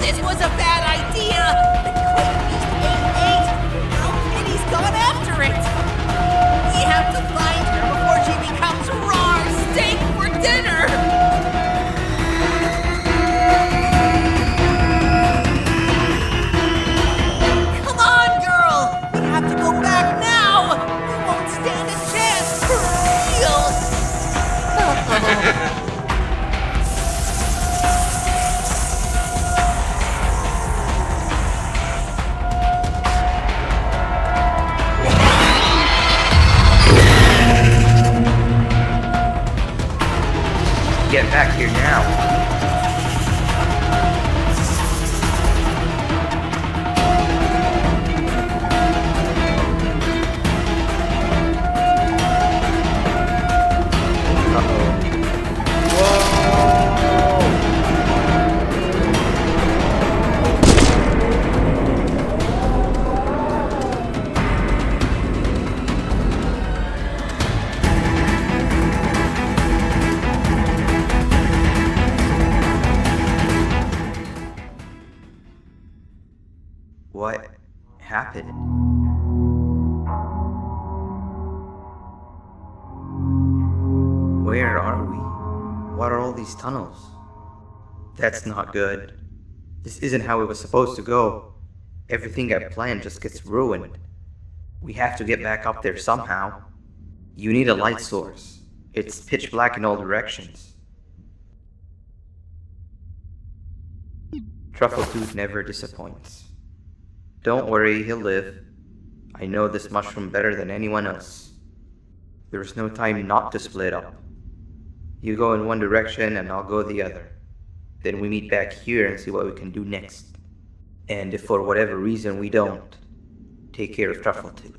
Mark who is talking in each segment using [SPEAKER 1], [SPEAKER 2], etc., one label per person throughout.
[SPEAKER 1] This was a bad idea! The Queen Beast ate 8! Now Kitty's gone after it! We have to find her before she becomes raw steak for dinner! Come on, girl! We have to go back now! We won't stand a chance, for real!
[SPEAKER 2] Get back here now. What happened? Where are we? What are all these tunnels? That's not good. This isn't how it was supposed to go. Everything I planned just gets ruined. We have to get back up there somehow. You need a light source. It's pitch black in all directions. Truffletooth never disappoints. Don't worry, he'll live. I know this mushroom better than anyone else. There's no time not to split up. You go in one direction and I'll go the other. Then we meet back here and see what we can do next. And if for whatever reason we don't, take care of Truffletooth.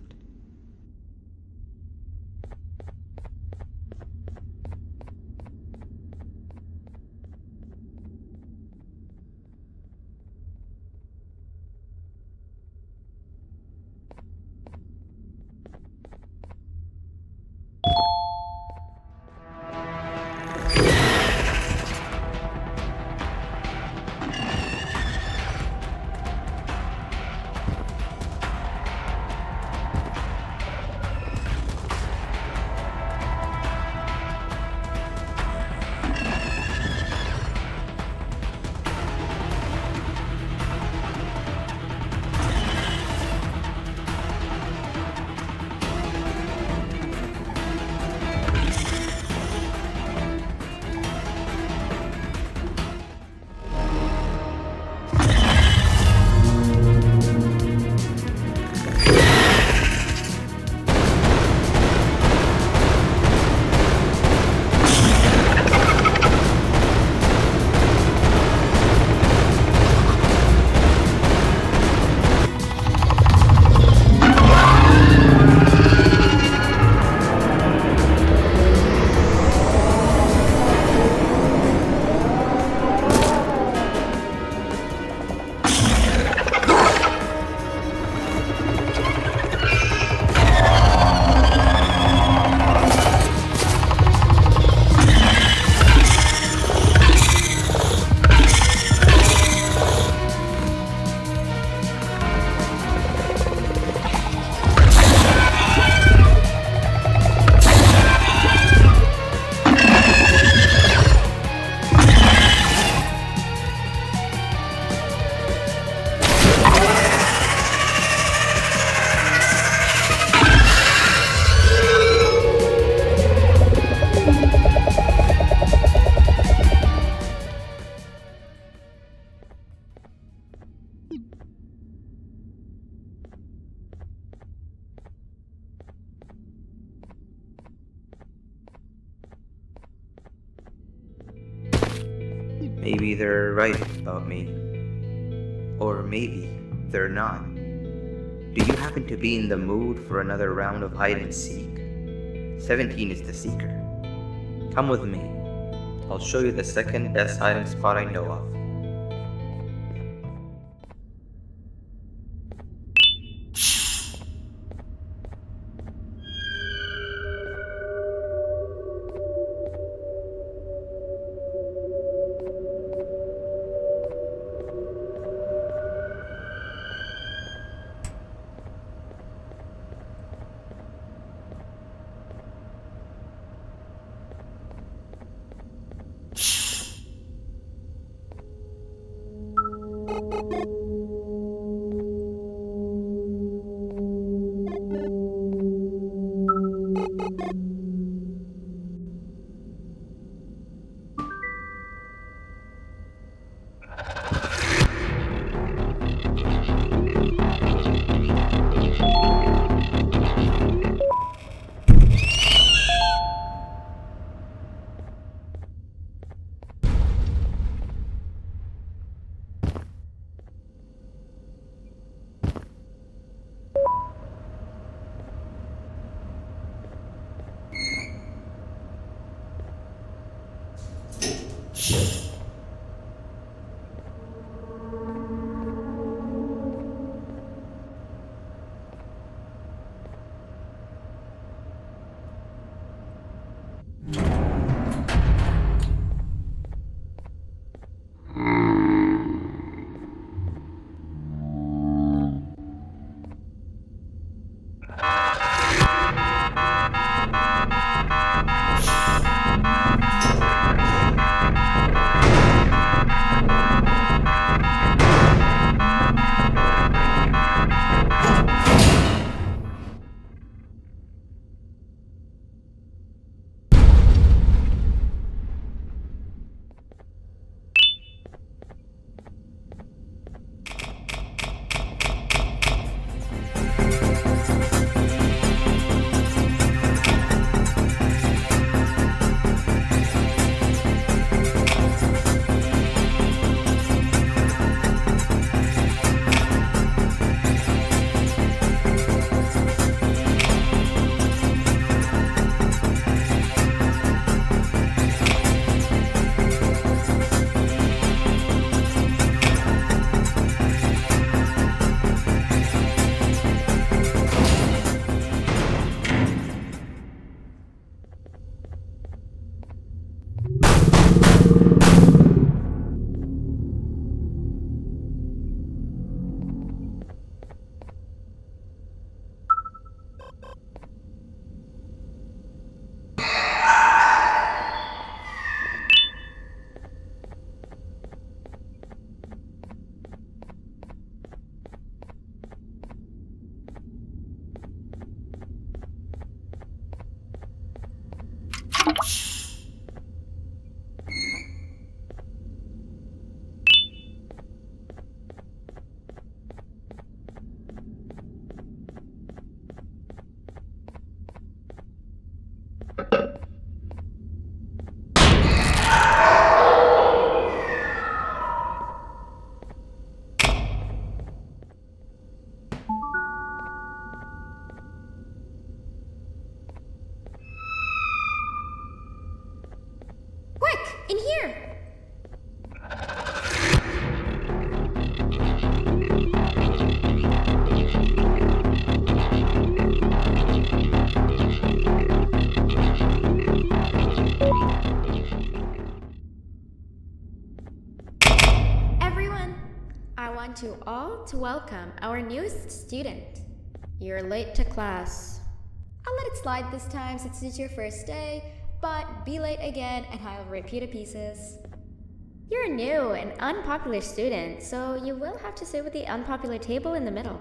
[SPEAKER 2] Maybe they're right about me. Or maybe they're not. Do you happen to be in the mood for another round of hide and seek? 17 is the seeker. Come with me. I'll show you the second best hiding spot I know of.
[SPEAKER 3] In here!
[SPEAKER 4] Everyone, I want you all to welcome our newest student. You're late to class. I'll let it slide this time since it's your first day, but be late again and I'll rip you to pieces. You're a new and unpopular student, so you will have to sit with the unpopular table in the middle.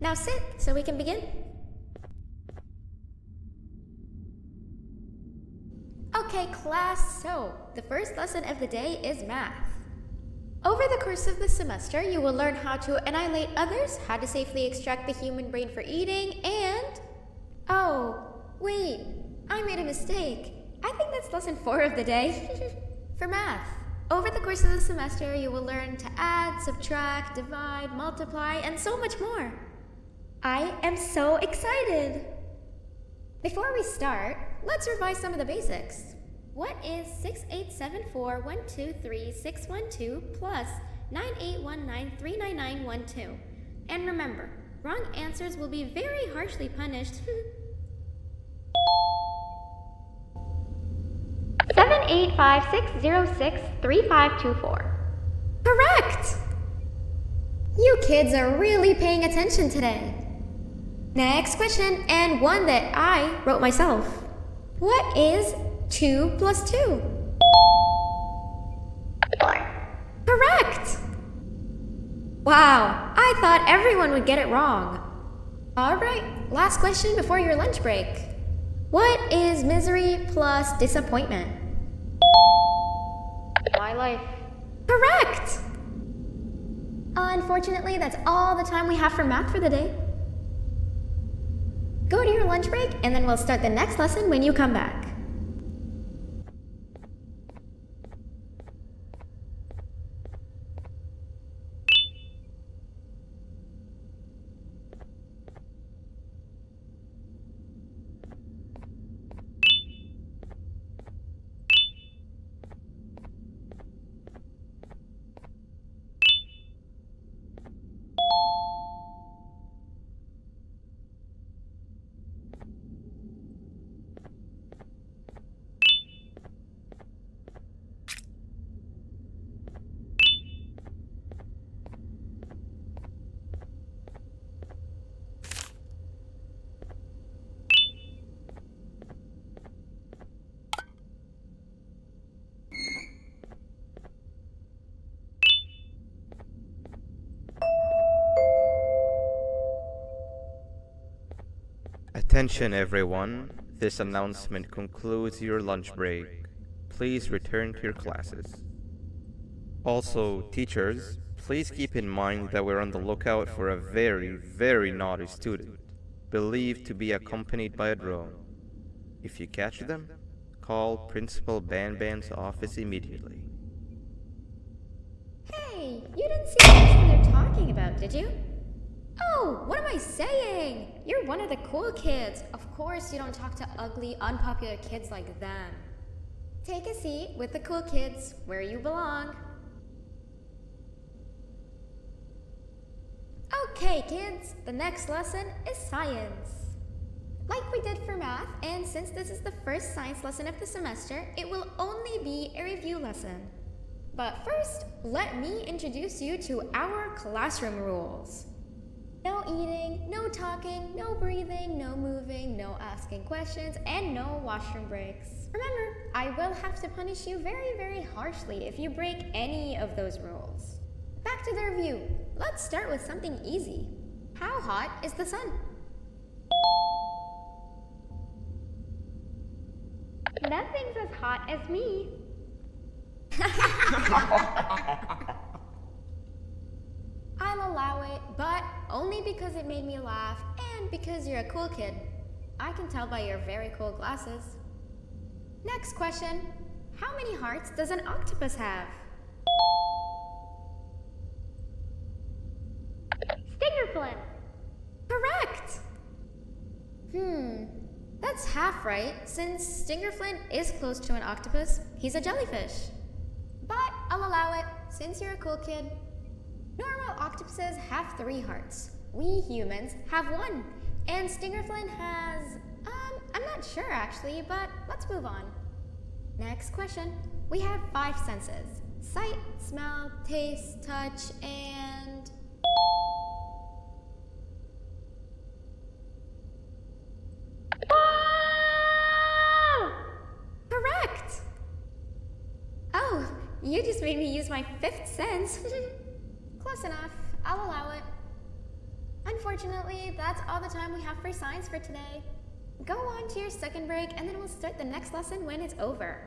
[SPEAKER 4] Now sit so we can begin. Okay, class, so the first lesson of the day is math. Over the course of the semester, you will learn how to annihilate others, how to safely extract the human brain for eating, and... Oh, wait, I made a mistake. I think that's lesson 4 of the day. For math, over the course of the semester, you will learn to add, subtract, divide, multiply, and so much more. I am so excited! Before we start, let's revise some of the basics. What is 6874123612 plus 9819399912? And remember, wrong answers will be very harshly punished.
[SPEAKER 3] 785-606-3524.
[SPEAKER 4] Correct! You kids are really paying attention today. Next question, and one that I wrote myself. What is 2 plus 2?
[SPEAKER 3] 4.
[SPEAKER 4] Correct! Wow, I thought everyone would get it wrong. Alright, last question before your lunch break. What is misery plus disappointment?
[SPEAKER 3] My life.
[SPEAKER 4] Correct! Unfortunately, that's all the time we have for math for the day. Go to your lunch break, and then we'll start the next lesson when you come back.
[SPEAKER 2] Attention everyone, this announcement concludes your lunch break. Please return to your classes. Also, teachers, please keep in mind that we're on the lookout for a very naughty student, believed to be accompanied by a drone. If you catch them, call Principal Banban's office immediately.
[SPEAKER 4] Hey, you didn't see the person they're talking about, did you? Oh, what am I saying? You're one of the cool kids. Of course you don't talk to ugly, unpopular kids like them. Take a seat with the cool kids, where you belong. Okay, kids, the next lesson is science. Like we did for math, and since this is the first science lesson of the semester, it will only be a review lesson. But first, let me introduce you to our classroom rules. No eating, no talking, no breathing, no moving, no asking questions, and no washroom breaks. Remember, I will have to punish you very harshly if you break any of those rules. Back to the review. Let's start with something easy. How hot is the sun?
[SPEAKER 3] Nothing's as hot as me.
[SPEAKER 4] I'll allow it, but only because it made me laugh and because you're a cool kid. I can tell by your very cool glasses. Next question. How many hearts does an octopus have?
[SPEAKER 3] Stinger flint.
[SPEAKER 4] Correct! That's half right, since Stingerflint is close to an octopus. He's a jellyfish. But I'll allow it, since you're a cool kid. Normal octopuses have 3 hearts. We humans have 1. And Stingerflint has... I'm not sure actually, but let's move on. Next question. We have 5 senses. Sight, smell, taste, touch, and... Correct! Oh, you just made me use my 5th sense. Close enough. I'll allow it. Unfortunately, that's all the time we have for science for today. Go on to your second break, and then we'll start the next lesson when it's over.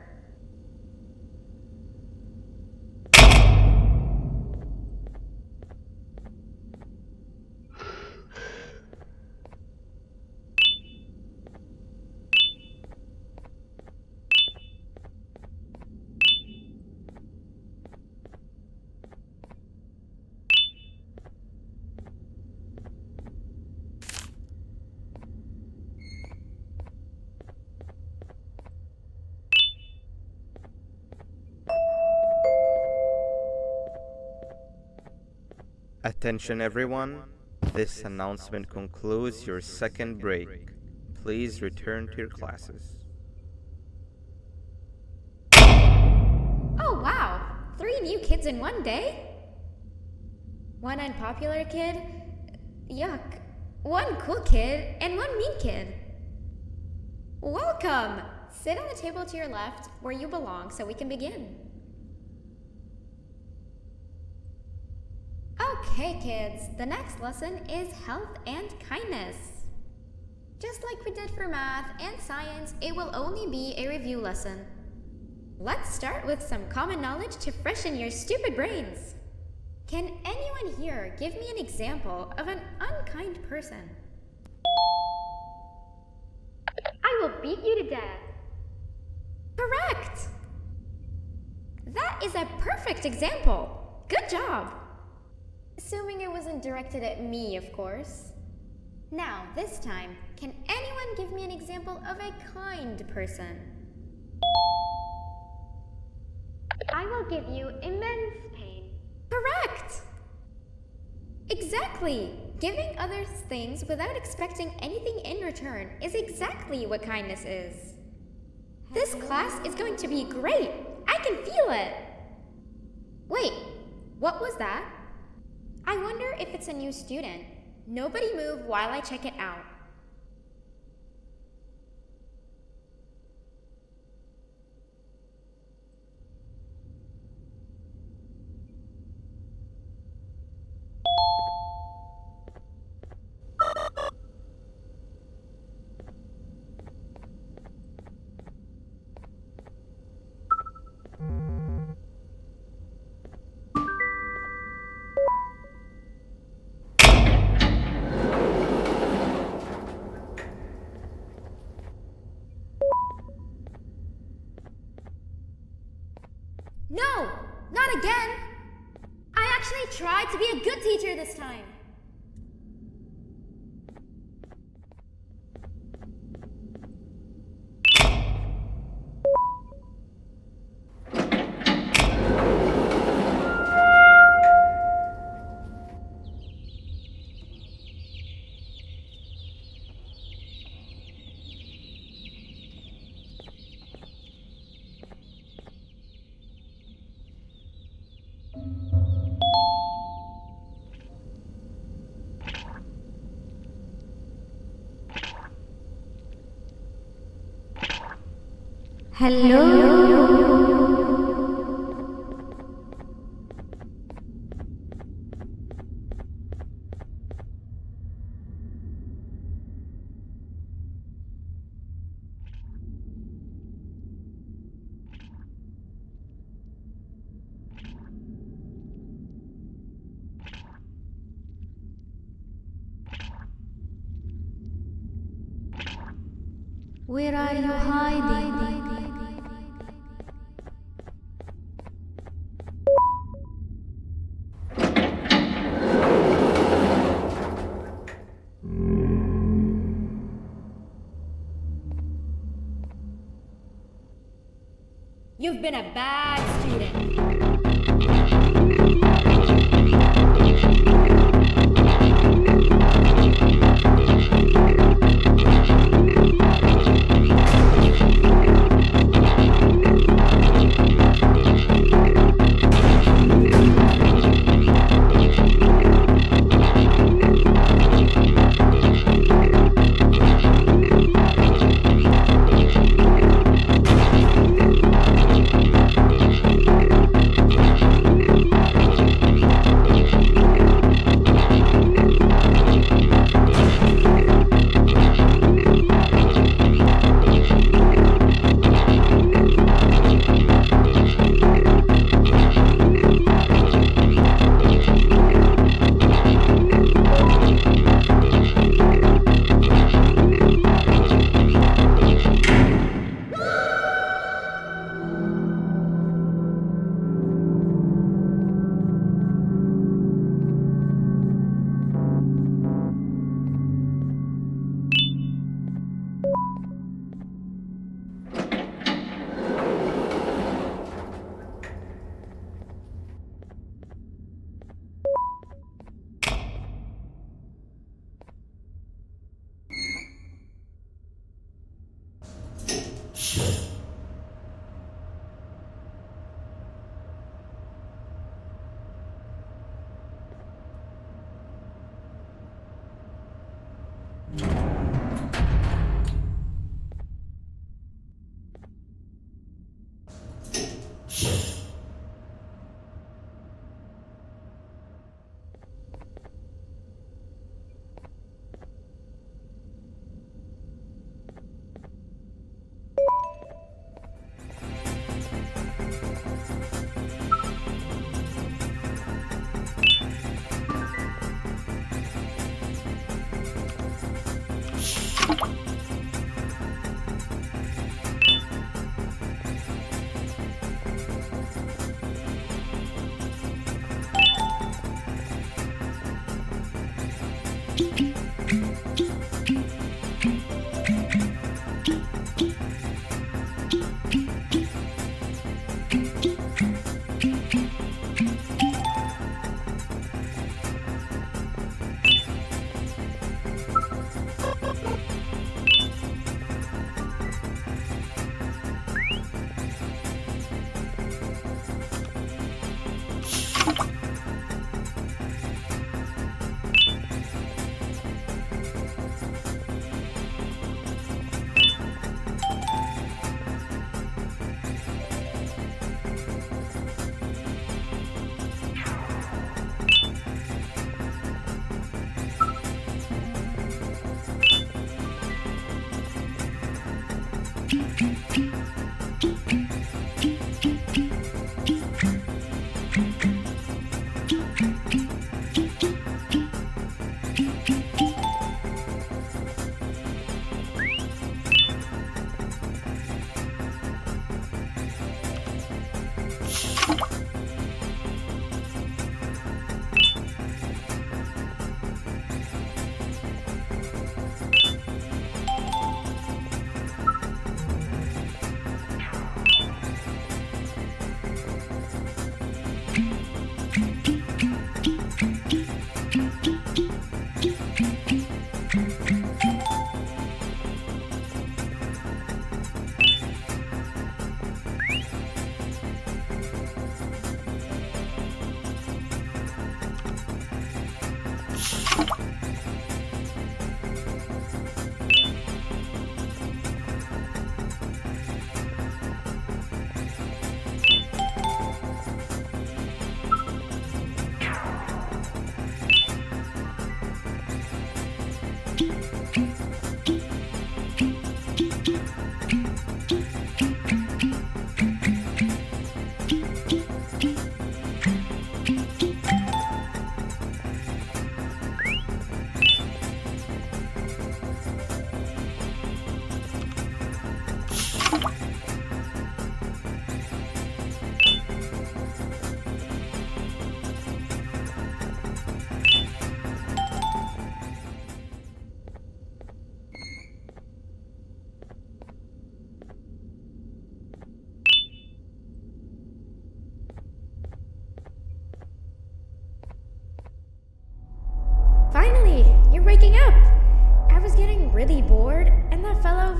[SPEAKER 2] Attention everyone, this announcement concludes your second break. Please return to your classes.
[SPEAKER 4] Oh wow! 3 new kids in one day? 1 unpopular kid? Yuck. 1 cool kid and 1 mean kid. Welcome! Sit on the table to your left, where you belong, so we can begin. Okay, kids, the next lesson is health and kindness. Just like we did for math and science, it will only be a review lesson. Let's start with some common knowledge to freshen your stupid brains. Can anyone here give me an example of an unkind person?
[SPEAKER 3] I will beat you to death.
[SPEAKER 4] Correct! That is a perfect example. Good job! Assuming it wasn't directed at me, of course. Now, this time, can anyone give me an example of a kind person?
[SPEAKER 3] I will give you immense pain.
[SPEAKER 4] Correct! Exactly! Giving others things without expecting anything in return is exactly what kindness is. This class is going to be great! I can feel it! Wait, what was that? I wonder if it's a new student. Nobody move while I check it out. No! Not again! I actually tried to be a good teacher this time.
[SPEAKER 5] Where are you hiding?
[SPEAKER 4] You've been a bad student.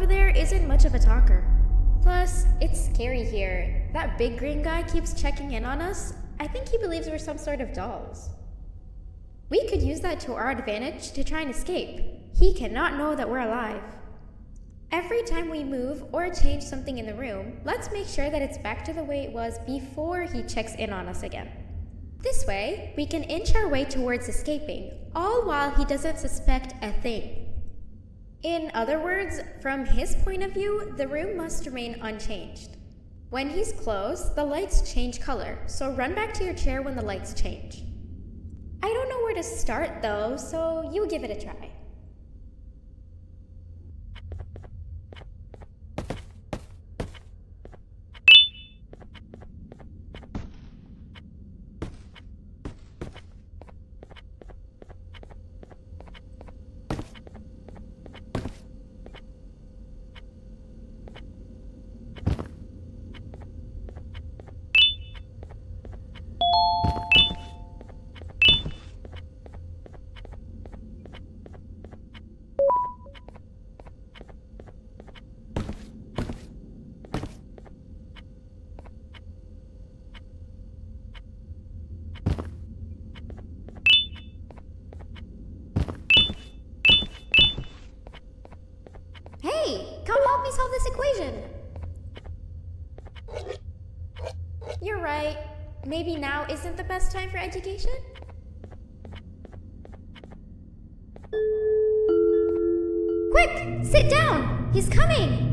[SPEAKER 4] over there isn't much of a talker. Plus, it's scary here. That big green guy keeps checking in on us. I think he believes we're some sort of dolls. We could use that to our advantage to try and escape. He cannot know that we're alive. Every time we move or change something in the room, let's make sure that it's back to the way it was before he checks in on us again. This way, we can inch our way towards escaping, all while he doesn't suspect a thing. In other words, from his point of view, the room must remain unchanged. When he's close, the lights change color, so run back to your chair when the lights change. I don't know where to start though, so you give it a try. Hey, come help me solve this equation. You're right. Maybe now isn't the best time for education? Quick, sit down. He's coming.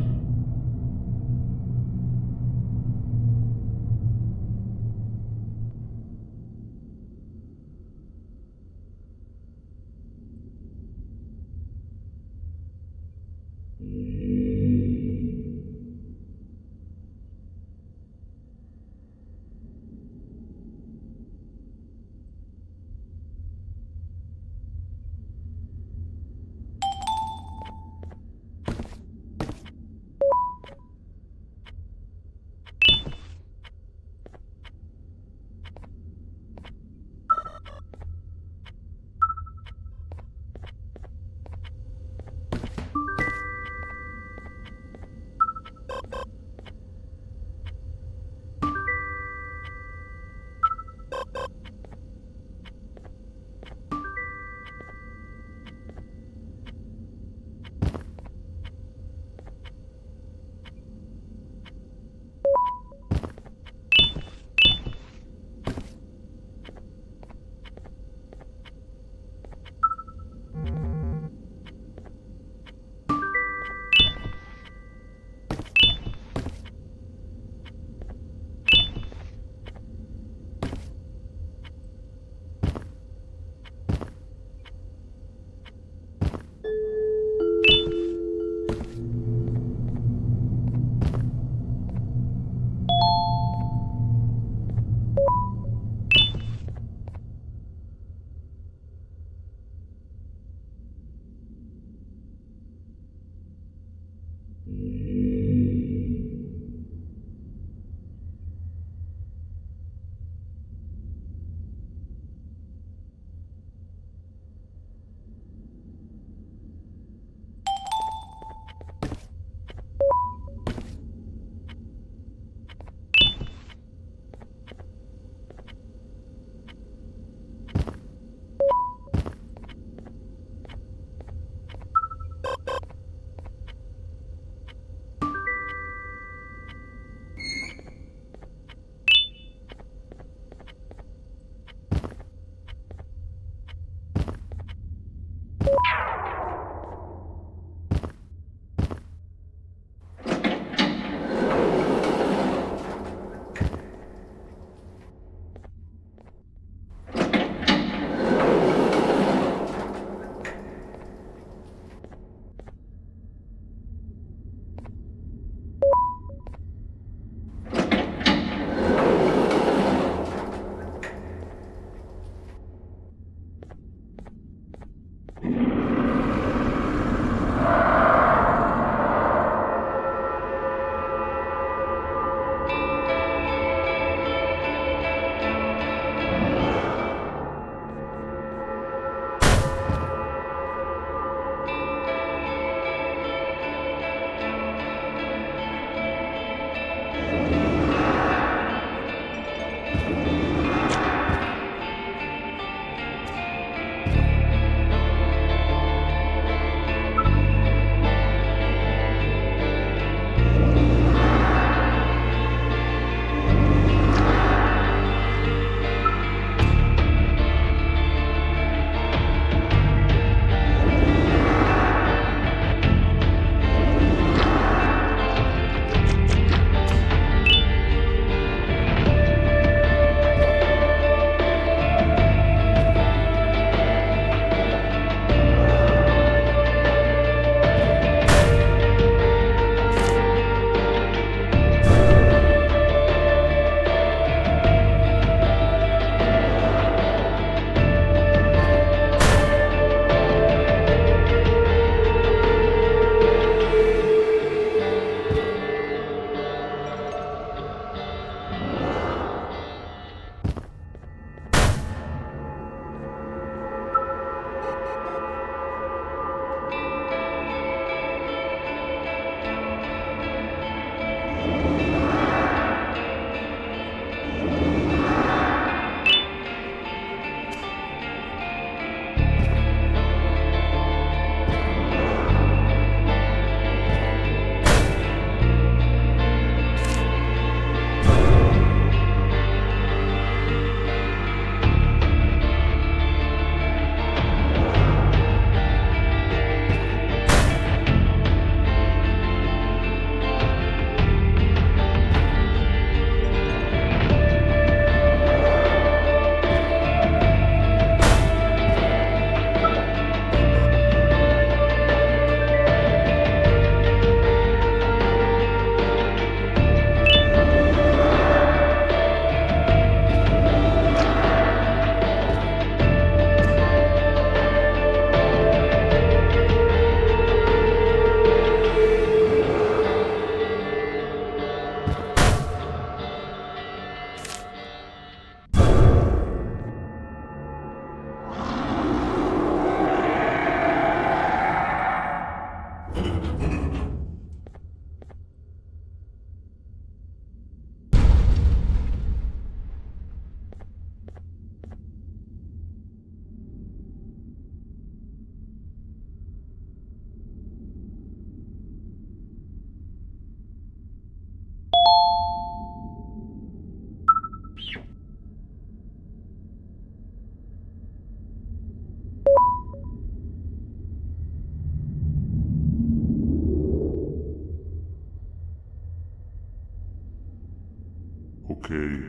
[SPEAKER 6] Okay.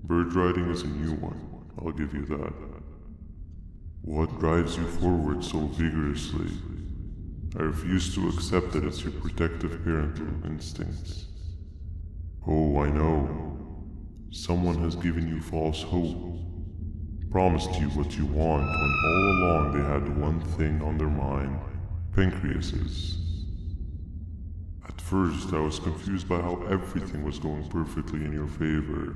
[SPEAKER 6] Bird riding is a new one, I'll give you that. What drives you forward so vigorously? I refuse to accept that it's your protective parental instincts. Oh, I know. Someone has given you false hope. Promised you what you want when all along they had one thing on their mind. Pancreases. At first, I was confused by how everything was going perfectly in your favor,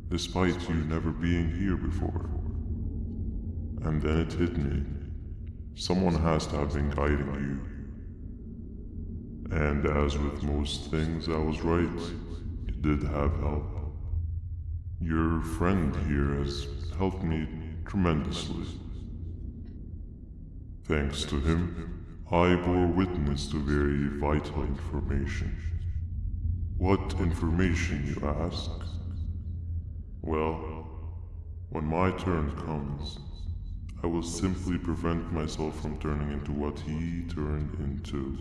[SPEAKER 6] despite you never being here before. And then it hit me. Someone has to have been guiding you. And as with most things, I was right. You did have help. Your friend here has helped me tremendously. Thanks to him, I bore witness to very vital information. What information, you ask? Well, when my turn comes, I will simply prevent myself from turning into what he turned into.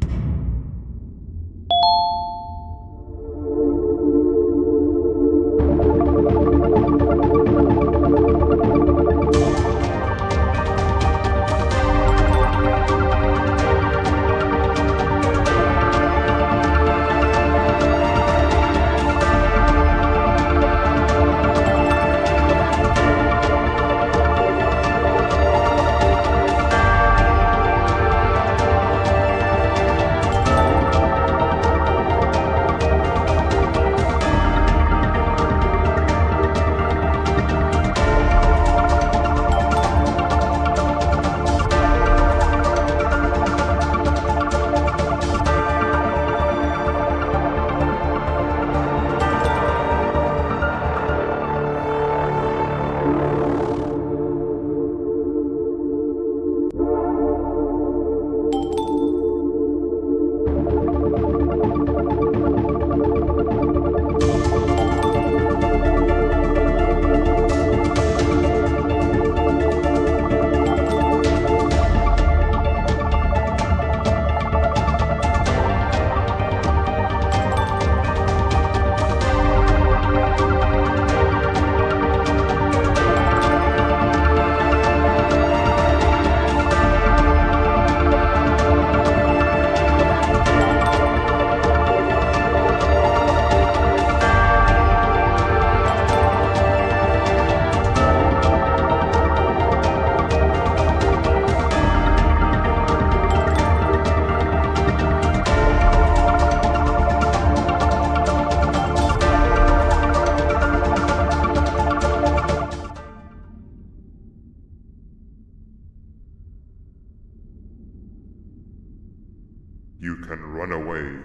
[SPEAKER 7] You can run away,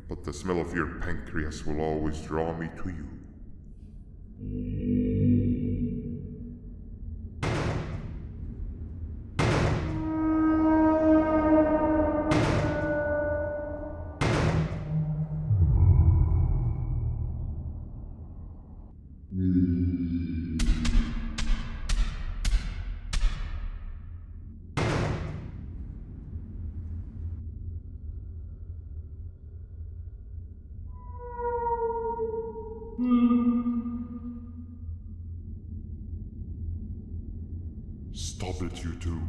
[SPEAKER 7] but the smell of your pancreas will always draw me to you. Stop it, you two.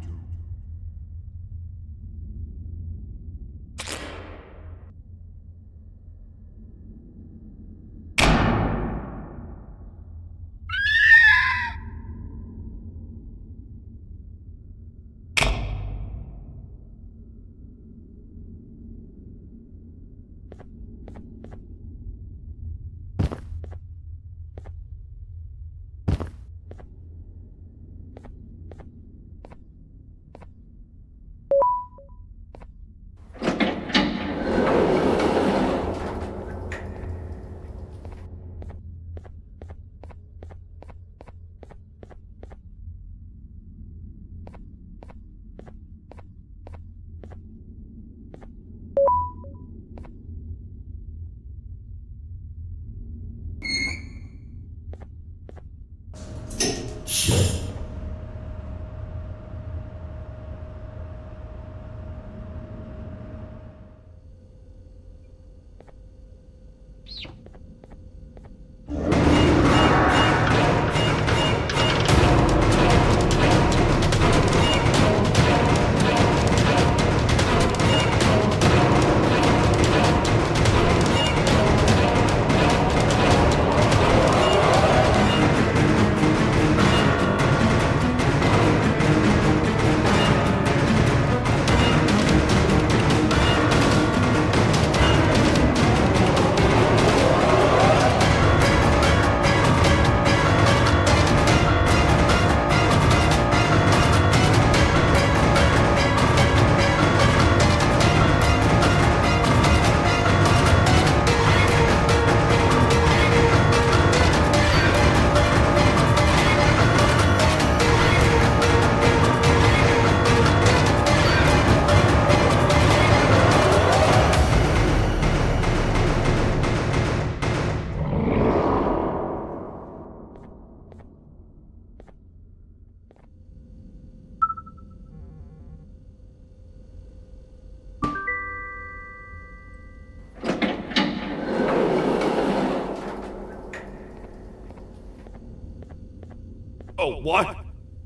[SPEAKER 8] What?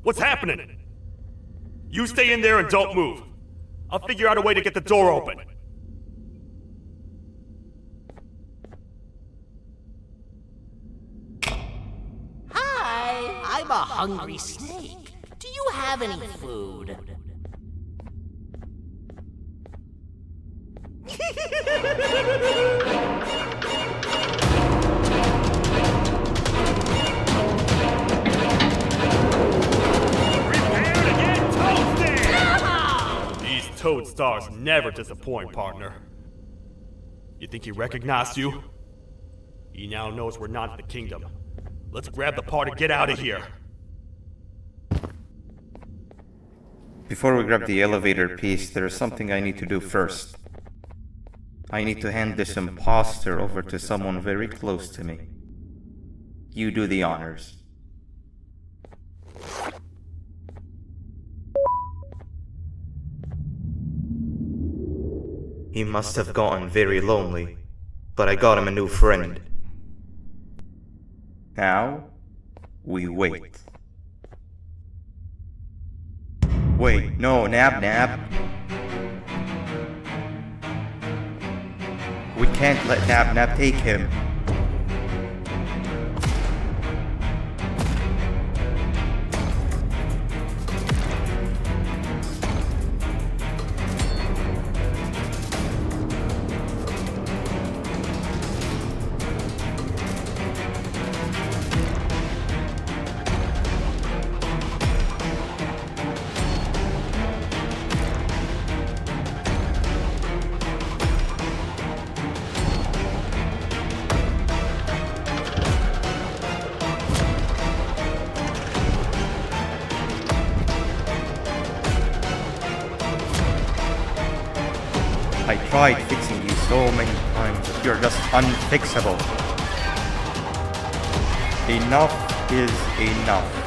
[SPEAKER 8] What's happening? You stay in there and don't move. I'll figure out a way to get the door open.
[SPEAKER 1] Hi, I'm a hungry snake. Do you have any food?
[SPEAKER 8] Prepare to get toasted! These toad stars never disappoint, partner. You think he recognized you? He now knows we're not in the kingdom. Let's grab the part and get out of here.
[SPEAKER 2] Before we grab the elevator piece, there is something I need to do first. I need to hand this imposter over to someone very close to me. You do the honors. He must have gotten very lonely, but I got him a new friend. Now, we wait. Wait, no, Nab. We can't let Nab take him. I tried fixing you so many times, but you're just unfixable. Enough is enough.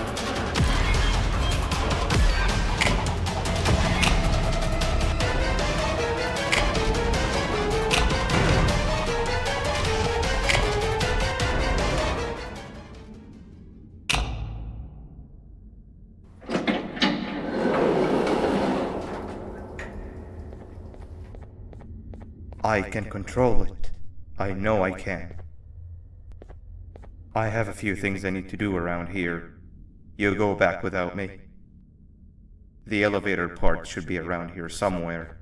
[SPEAKER 2] I can control it. I know I can. I have a few things I need to do around here. You go back without me. The elevator part should be around here somewhere.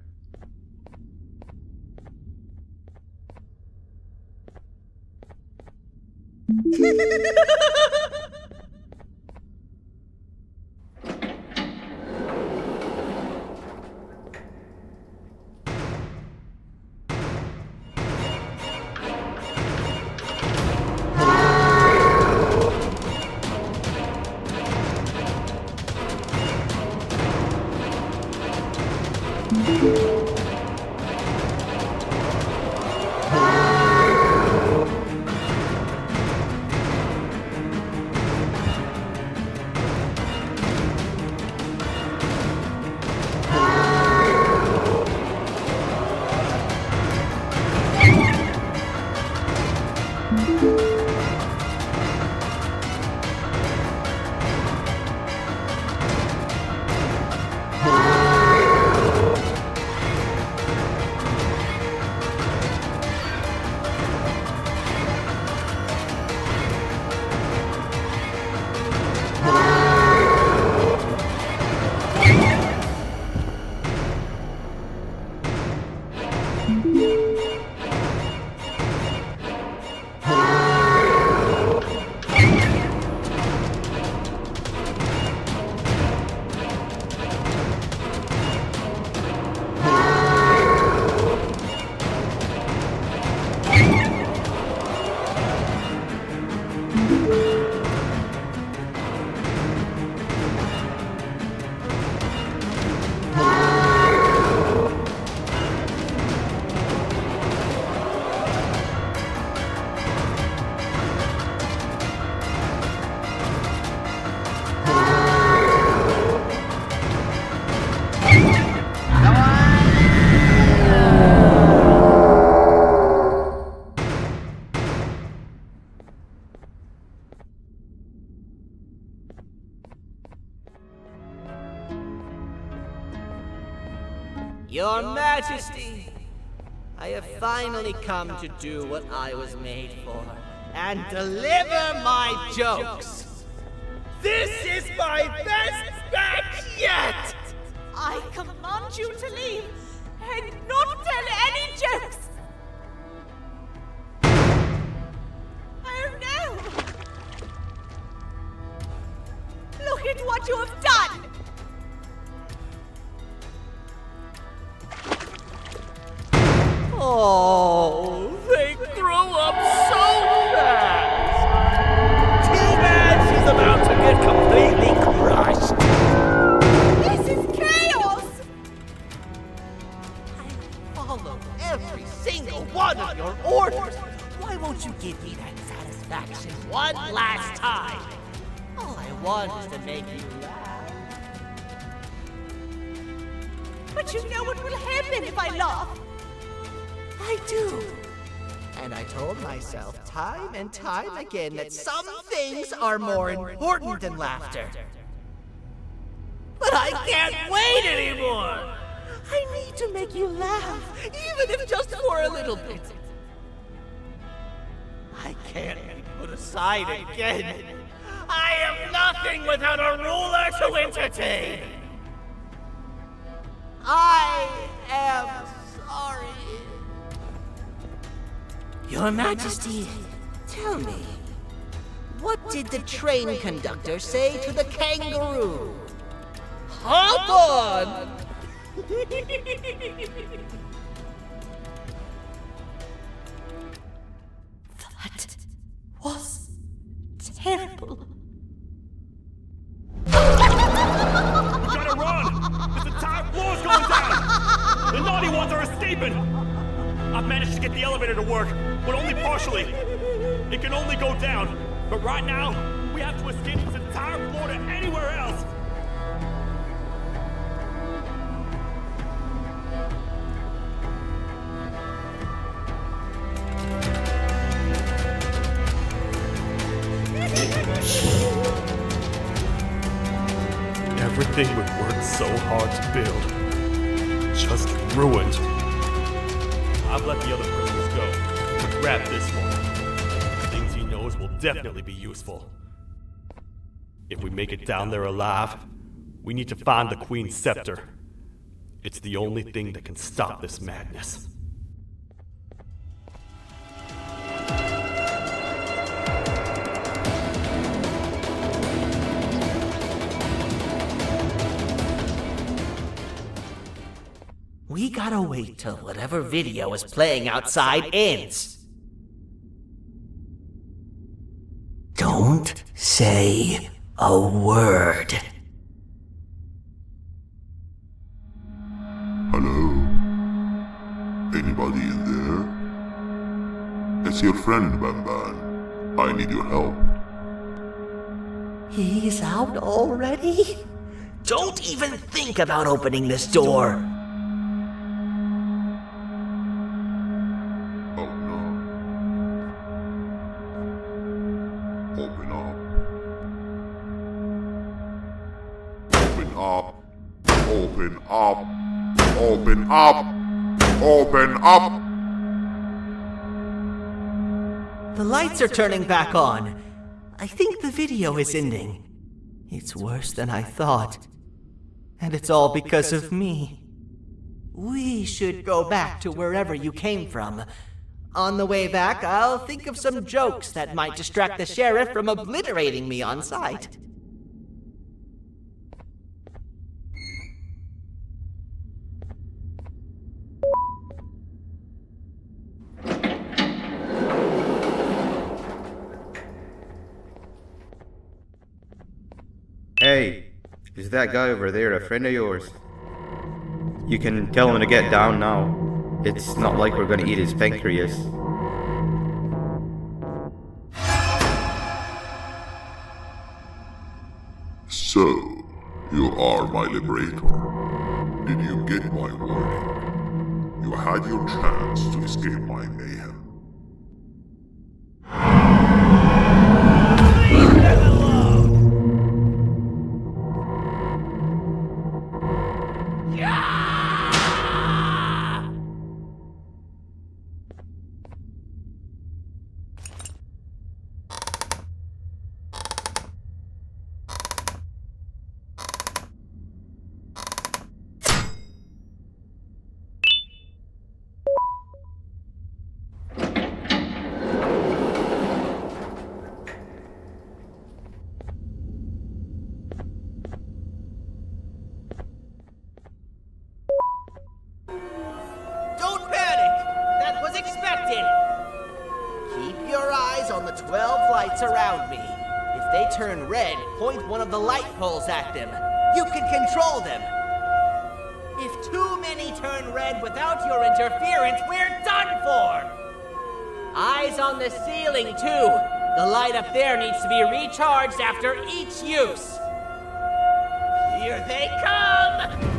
[SPEAKER 1] Your Majesty, I have finally come to do what I was made for, and deliver my jokes. This is my best batch yet! I command you to leave and not tell any jokes! Oh no! Look at what you have done! Oh, they grow up so fast! T-Badge is about to get completely crushed! This is chaos! I follow every single one of your orders! Why won't you give me that satisfaction one last time? All I want is to make you laugh. But you know what will happen if I laugh? I do. And I told myself time and time again that some things are more important than laughter. But I can't wait anymore! I need to make you laugh, even if just for a little bit. I can't be put aside again. I am nothing without a ruler to entertain. I am sorry. Your Majesty, tell me, what did the train conductor say to the kangaroo? Hop on! That was terrible.
[SPEAKER 8] We gotta run! This entire floor's going down! The naughty ones are escaping! I've managed to get the elevator to work, but only partially. It can only go down, but right now, we have to escape this entire floor to anywhere else. Everything we worked so hard to build, just ruined. I've let the other prisoners go, but grab this one. Things he knows will definitely be useful. If we make it down there alive, we need to find the Queen's scepter. It's the only thing that can stop this madness.
[SPEAKER 1] We gotta wait till whatever video is playing outside ends. Don't say a word.
[SPEAKER 7] Hello? Anybody in there? It's your friend, Banban. I need your help.
[SPEAKER 1] He's out already? Don't even think about opening this door.
[SPEAKER 7] Oh no. Open up. Open up. Open up. Open up. Open up.
[SPEAKER 1] The lights are turning back on. I think the video is ending. It's worse than I thought. And it's all because of me. We should go back to wherever you came from. On the way back, I'll think of some jokes that might distract the sheriff from obliterating me on sight.
[SPEAKER 2] Hey, is that guy over there a friend of yours? You can tell him to get down now. It's not like we're gonna eat his pancreas.
[SPEAKER 7] So, you are my liberator. Did you get my warning? You had your chance to escape my mayhem.
[SPEAKER 1] lights around me. If they turn red, point one of the light poles at them. You can control them. If too many turn red without your interference, we're done for! Eyes on the ceiling, too. The light up there needs to be recharged after each use. Here they come!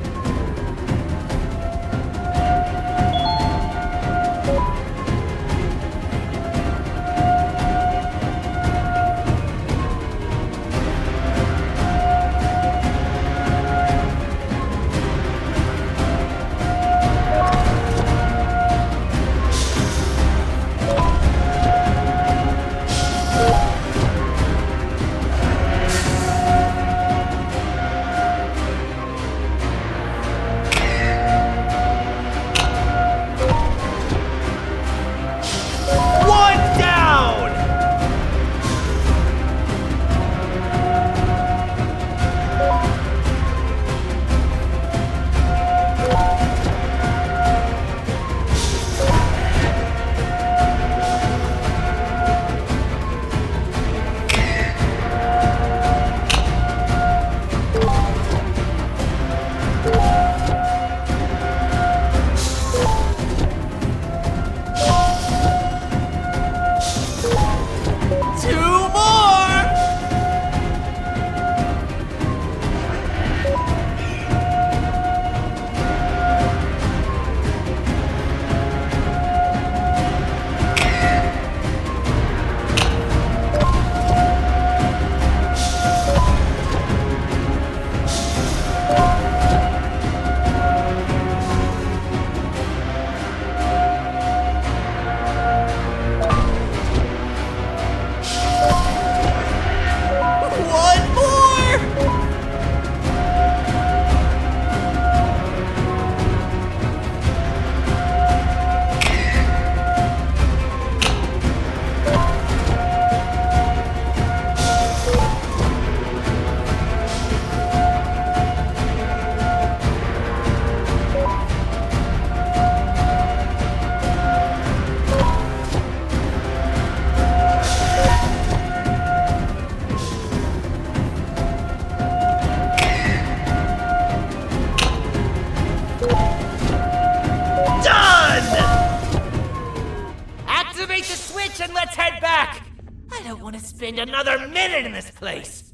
[SPEAKER 1] And let's head back! I don't want to spend another minute in this place!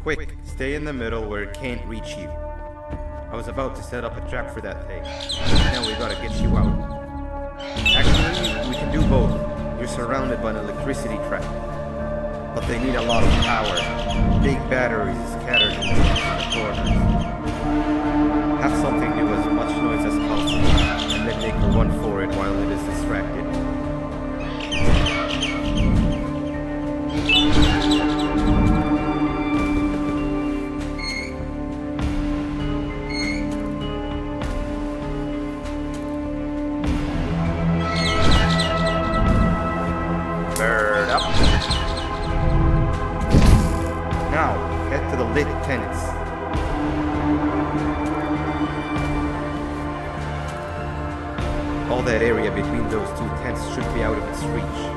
[SPEAKER 2] Quick, stay in the middle where it can't reach you. I was about to set up a trap for that thing. Now we gotta get you out. Actually, we can do both. You're surrounded by an electricity trap. But they need a lot of power. Big batteries scattered in the corners. Have something do as much noise as possible, and then make a run for it while it is distracted. Bird up. Now, head to the lit tents. All that area between those two tents should be out of its reach.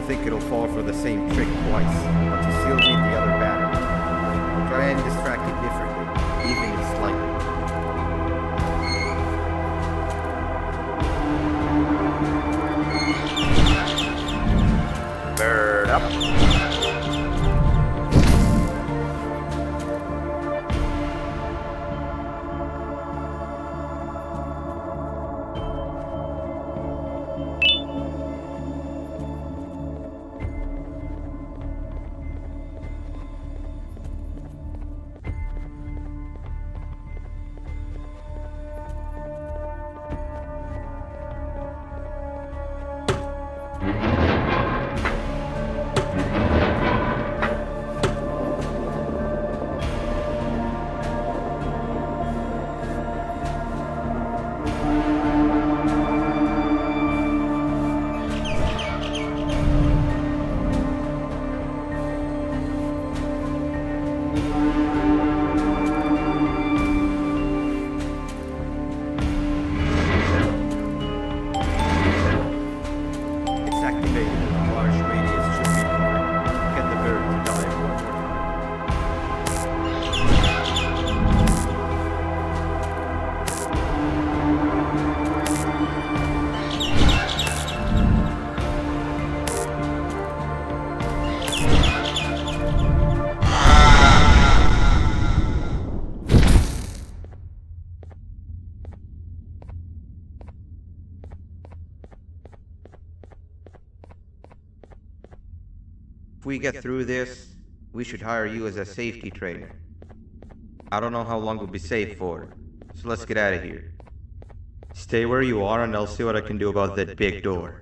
[SPEAKER 2] think it'll fall for the same trick twice, but you still need the other battery. Try and distract it differently, even if slightly. Bird up. If we get through this, we should hire you as a safety trainer. I don't know how long we'll be safe for, so let's get out of here. Stay where you are and I'll see what I can do about that big door.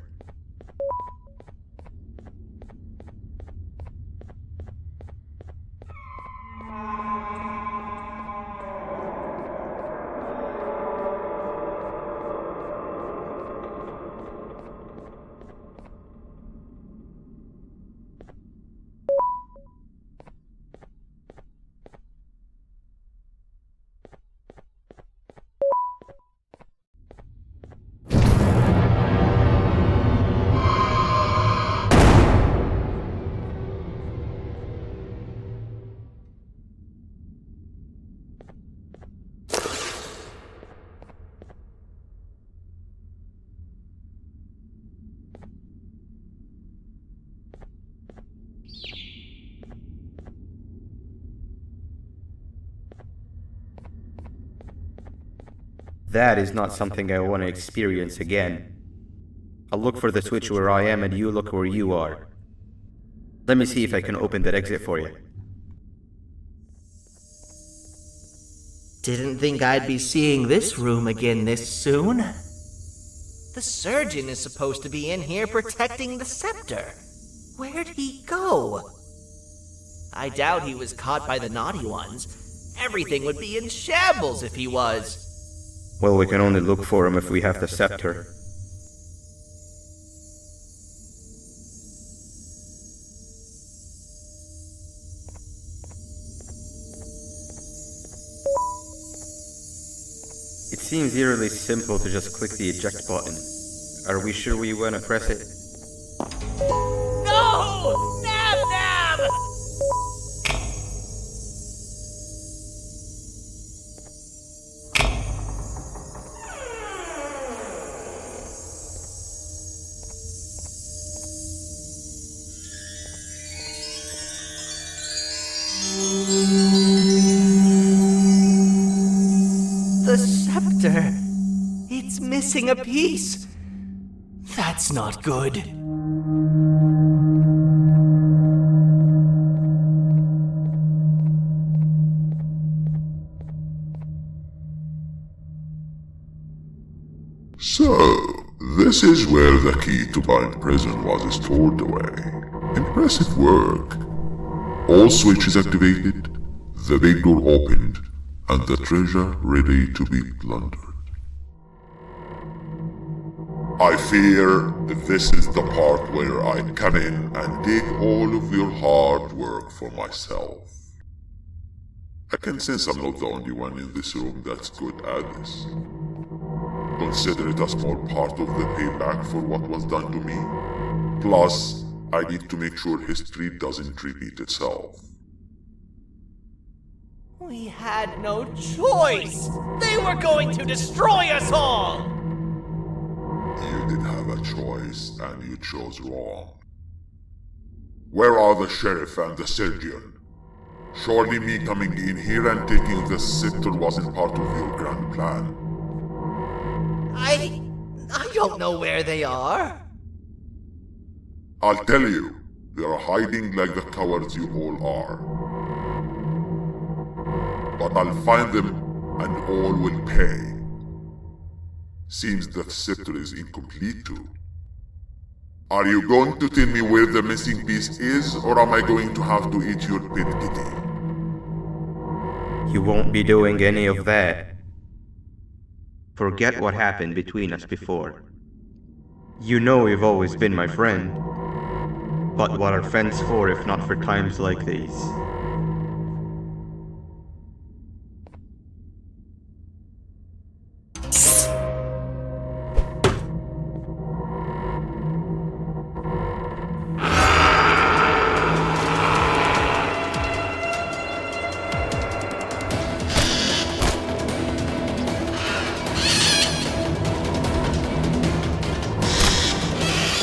[SPEAKER 2] That is not something I want to experience again. I'll look for the switch where I am and you look where you are. Let me see if I can open that exit for you.
[SPEAKER 1] Didn't think I'd be seeing this room again this soon. The surgeon is supposed to be in here protecting the scepter. Where'd he go? I doubt he was caught by the naughty ones. Everything would be in shambles if he was.
[SPEAKER 2] Well, we can only look for him if we have the scepter. It seems eerily simple to just click the eject button. Are we sure we want to press it?
[SPEAKER 1] No! Nab Nab! The scepter. It's missing a piece. That's not good.
[SPEAKER 7] So, this is where the key to Bind Prison was stored away. Impressive work. All switches activated, the big door opened, and the treasure ready to be plundered. I fear this is the part where I come in and take all of your hard work for myself. I can sense I'm not the only one in this room that's good at this. Consider it a small part of the payback for what was done to me. Plus, I need to make sure history doesn't repeat itself.
[SPEAKER 1] We had no choice! They were going to destroy us all!
[SPEAKER 7] You did have a choice, and you chose wrong. Where are the sheriff and the surgeon? Surely me coming in here and taking the scepter wasn't part of your grand plan.
[SPEAKER 1] I don't know where they are.
[SPEAKER 7] I'll tell you, they're hiding like the cowards you all are. But I'll find them, and all will pay. Seems that scepter is incomplete too. Are you going to tell me where the missing piece is, or am I going to have to eat your pet kitty?
[SPEAKER 2] You won't be doing any of that. Forget what happened between us before. You know you've always been my friend. But what are friends for if not for times like these?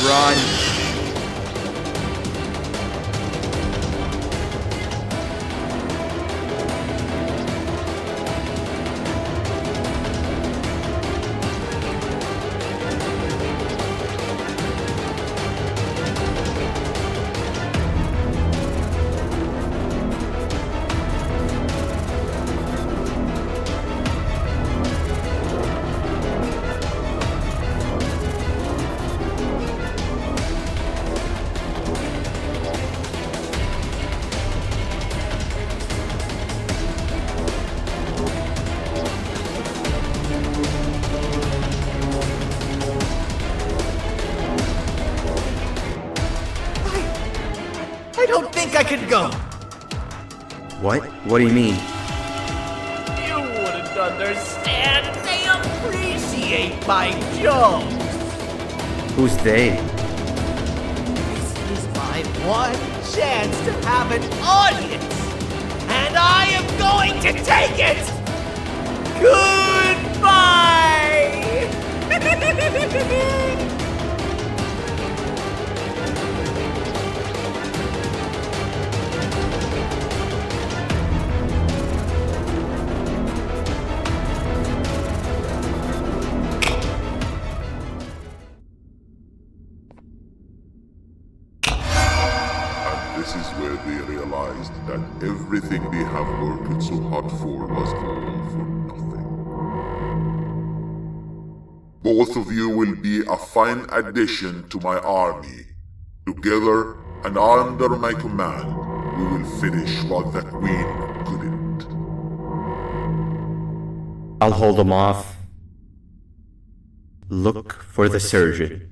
[SPEAKER 2] Run!
[SPEAKER 1] could go.
[SPEAKER 2] What? What do you mean?
[SPEAKER 1] You wouldn't understand. They appreciate my jokes.
[SPEAKER 2] Who's they?
[SPEAKER 1] This is my one chance to have an audience, and I am going to take it. Goodbye.
[SPEAKER 7] This is where they realized that everything they have worked so hard for was all for nothing. Both of you will be a fine addition to my army. Together and under my command, we will finish what the Queen couldn't.
[SPEAKER 2] I'll hold them off. Look for the surgeon.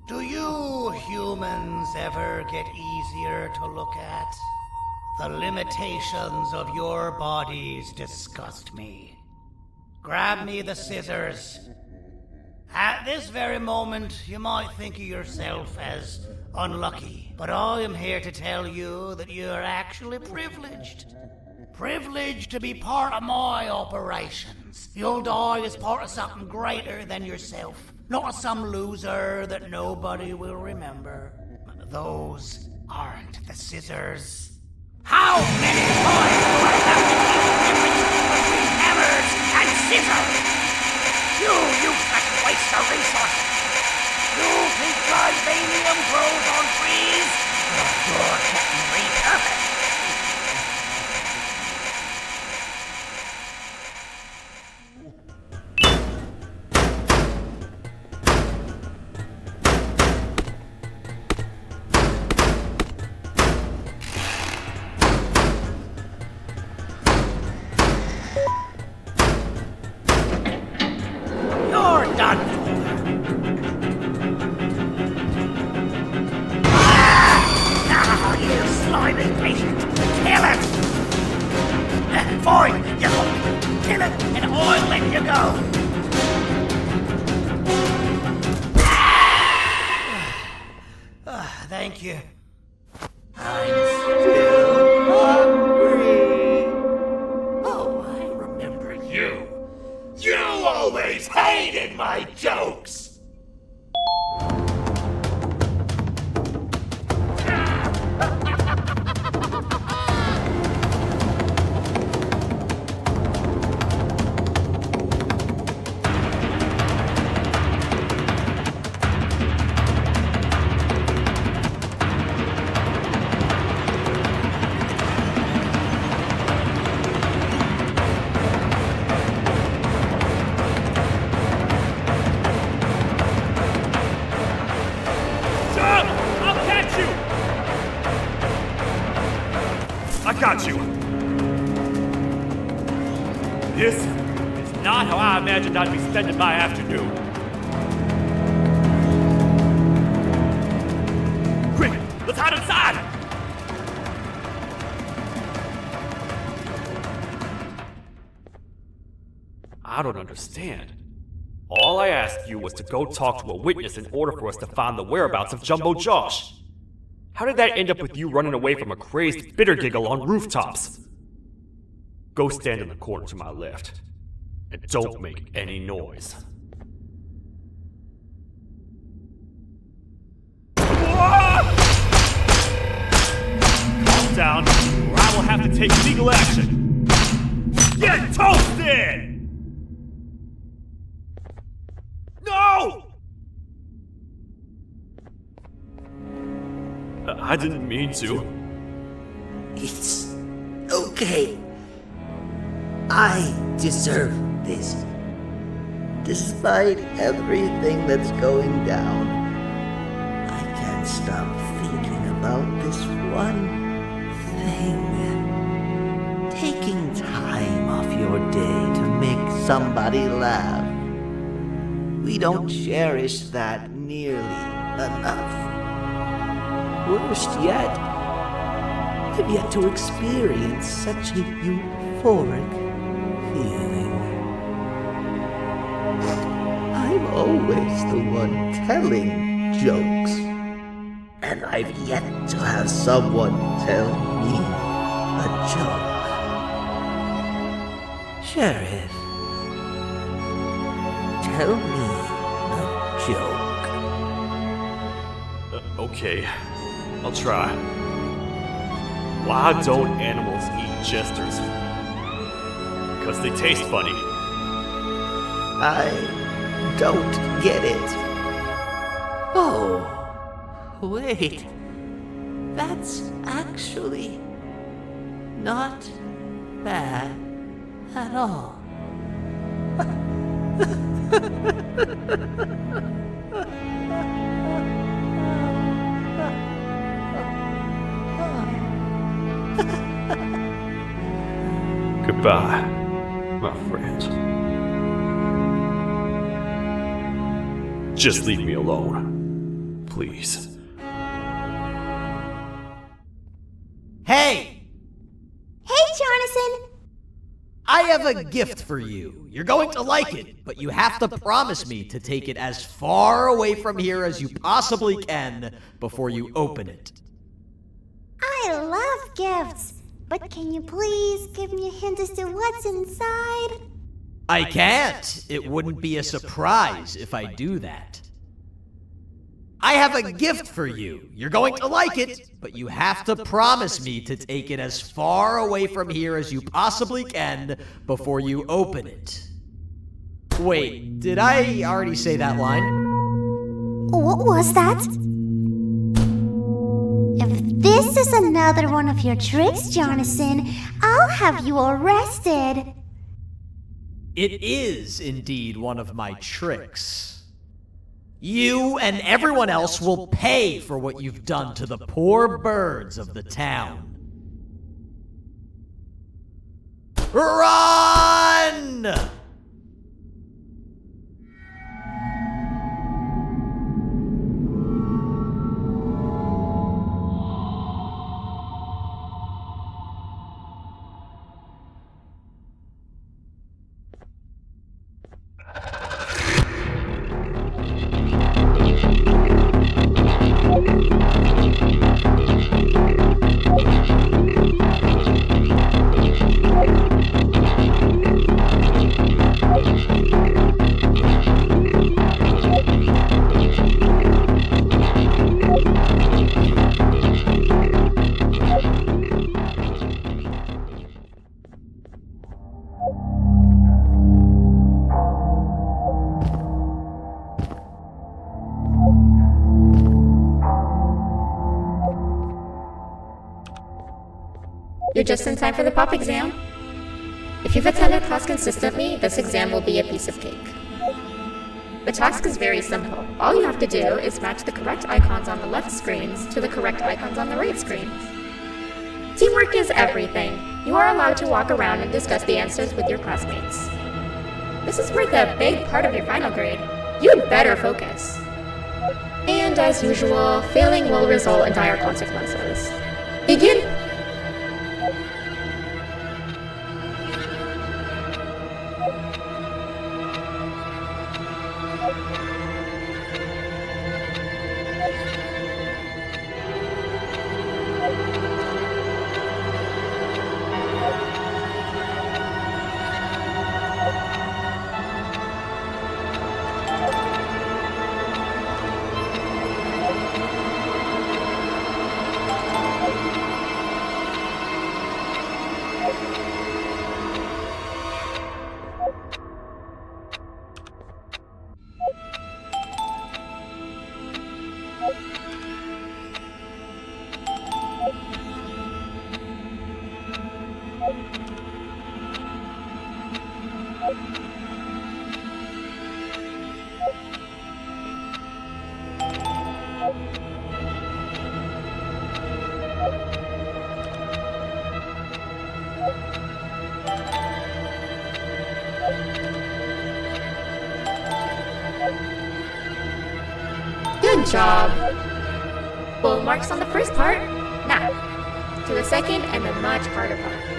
[SPEAKER 1] Do you humans ever get easier to look at? The limitations of your bodies disgust me. Grab me the scissors. At this very moment, you might think of yourself as unlucky, but I am here to tell you that you are actually privileged. Privileged to be part of my operations. You'll die as part of something greater than yourself, not as some loser that nobody will remember. Those aren't the scissors. How many times do I have to keep the difference between hammers and scissors? You useless waste of resources! You think vibranium grows on trees? Well, you're getting repurposed! destroy you. Kill it and I'll let you go. Thank you. I'm still hungry. Oh, I remember you. You always hated my jokes.
[SPEAKER 8] Got you. This is not how I imagined I'd be spending my afternoon. Quick, let's hide inside! I don't understand. All I asked you was to go talk to a witness in order for us to find the whereabouts of Jumbo Josh. How did that end up with you running away from a crazed bitter giggle on rooftops? Go stand in the corner to my left, and don't make any noise. Calm down, or I will have to take legal action. Get toasted! No! I didn't mean to.
[SPEAKER 1] It's okay. I deserve this. Despite everything that's going down, I can't stop thinking about this one thing. Taking time off your day to make somebody laugh. We don't cherish that nearly enough. Worst yet, I've yet to experience such a euphoric feeling. I'm always the one telling jokes, and I've yet to have someone tell me a joke. Sheriff, tell me a joke.
[SPEAKER 8] Okay. I'll try. Why don't animals eat jesters? Because they taste funny.
[SPEAKER 1] I don't get it. Oh, wait. That's actually not bad at all.
[SPEAKER 8] Goodbye, my friend. Just leave me alone, please.
[SPEAKER 9] Hey!
[SPEAKER 3] Hey, Jonathan!
[SPEAKER 9] I have a gift for you. You're going to like it, but you have to promise me to take it as far away from here as you possibly can before you open it.
[SPEAKER 3] I love gifts, but can you please give me a hint as to what's inside?
[SPEAKER 9] I can't. It wouldn't be a surprise if I do that. I have a gift for you. You're going to like it, but you have to promise me to take it as far away from here as you possibly can before you open it. Wait, did I already say that line?
[SPEAKER 3] What was that? If this is another one of your tricks, Jonathan, I'll have you arrested.
[SPEAKER 9] It is indeed one of my tricks. You and everyone else will pay for what you've done to the poor birds of the town. Run!
[SPEAKER 4] just in time for the pop exam. If you've attended class consistently, this exam will be a piece of cake. The task is very simple. All you have to do is match the correct icons on the left screens to the correct icons on the right screens. Teamwork is everything. You are allowed to walk around and discuss the answers with your classmates. This is worth a big part of your final grade. You'd better focus. And as usual, failing will result in dire consequences. Begin! Good job! Full marks on the first part. Now, to the second and the much harder part.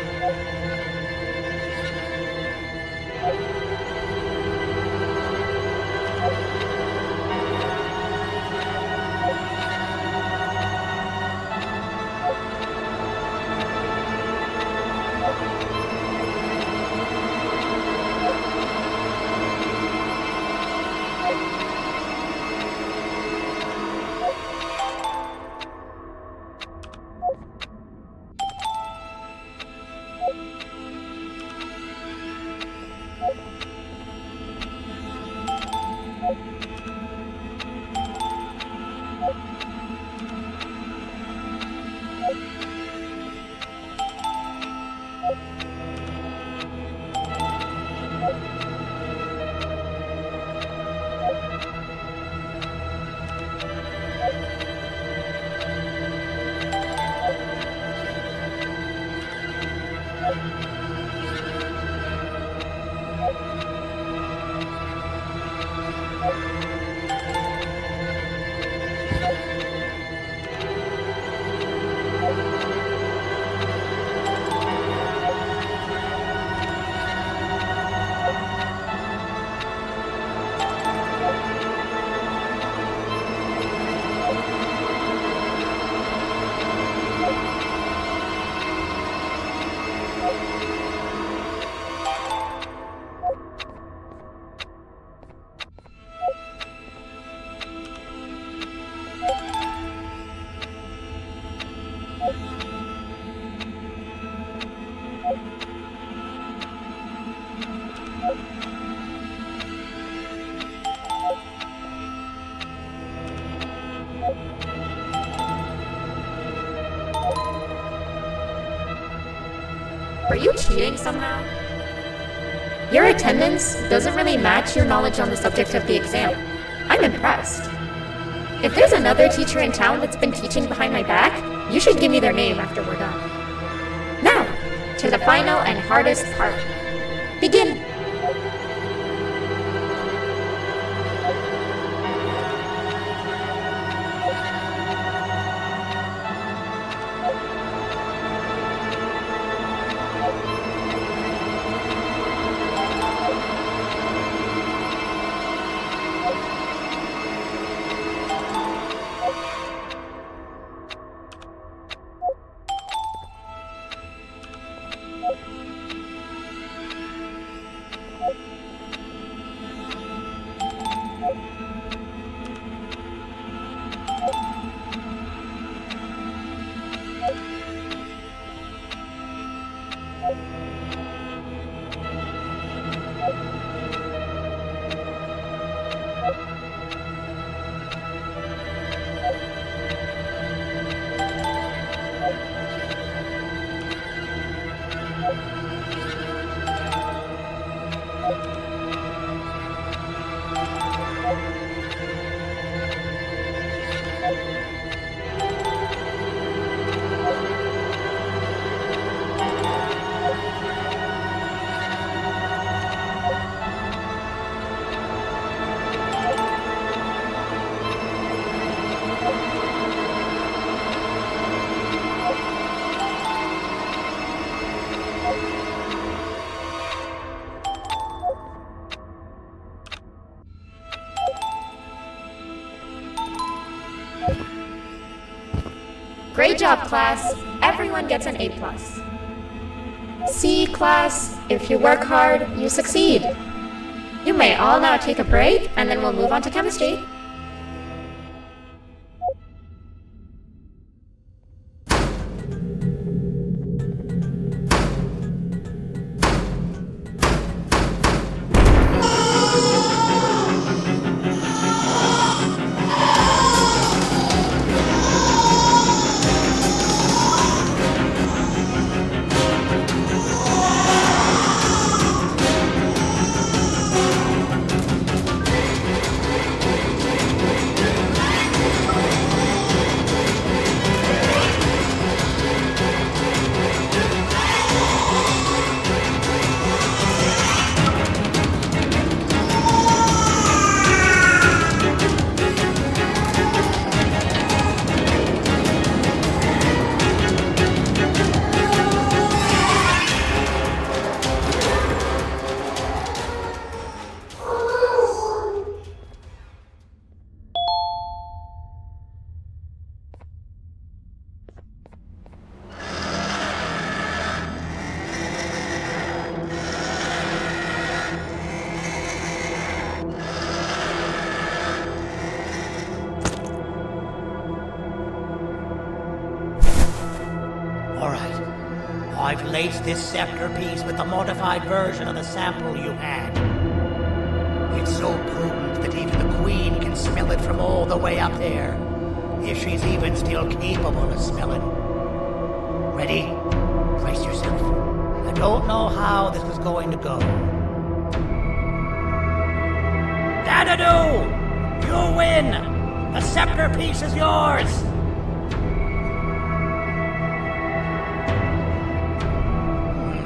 [SPEAKER 4] Are you cheating somehow? Your attendance doesn't really match your knowledge on the subject of the exam. I'm impressed. If there's another teacher in town that's been teaching behind my back, you should give me their name after we're done. Now, to the final and hardest part. Begin! Great job, class. Everyone gets an A+. See, class, if you work hard, you succeed. You may all now take a break, and then we'll move on to chemistry.
[SPEAKER 10] Alright. I've laced this scepter piece with the modified version of the sample you had. It's so potent that even the Queen can smell it from all the way up there. If she's even still capable of smelling. Ready? Brace yourself. I don't know how this is going to go. Dadadoo! You win! The scepter piece is yours!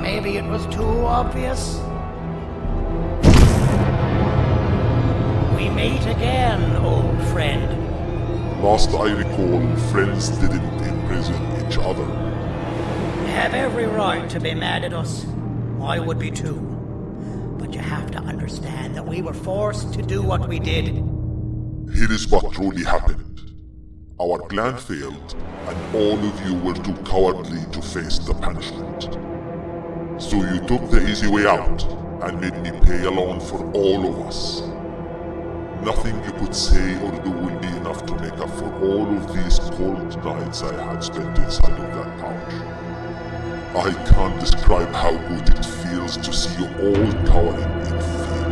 [SPEAKER 10] Maybe it was too obvious. We meet again, old friend.
[SPEAKER 7] Last I recall, friends didn't imprison each other.
[SPEAKER 10] You have every right to be mad at us. I would be too. But you have to understand that we were forced to do what we did.
[SPEAKER 7] Here is what truly happened. Our plan failed, and all of you were too cowardly to face the punishment. So you took the easy way out, and made me pay along for all of us. Nothing you could say or do will be enough to make up for all of these cold nights I had spent inside of that pouch. I can't describe how good it feels to see you all cowering in fear.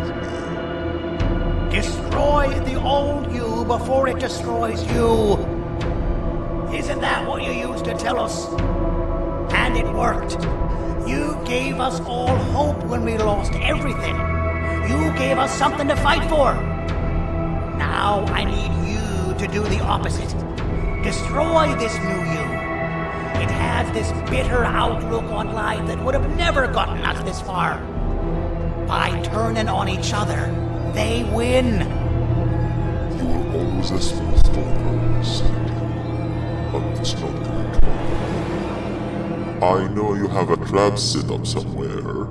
[SPEAKER 10] Destroy the old you before it destroys you. Isn't that what you used to tell us? And it worked. You gave us all hope when we lost everything. You gave us something to fight for. Now I need you to do the opposite. Destroy this new you. It has this bitter outlook on life that would have never gotten us this far. By turning on each other, they win.
[SPEAKER 7] You were always a smooth talker, Sandy. But it's not going to work. I know you have a trap set up somewhere.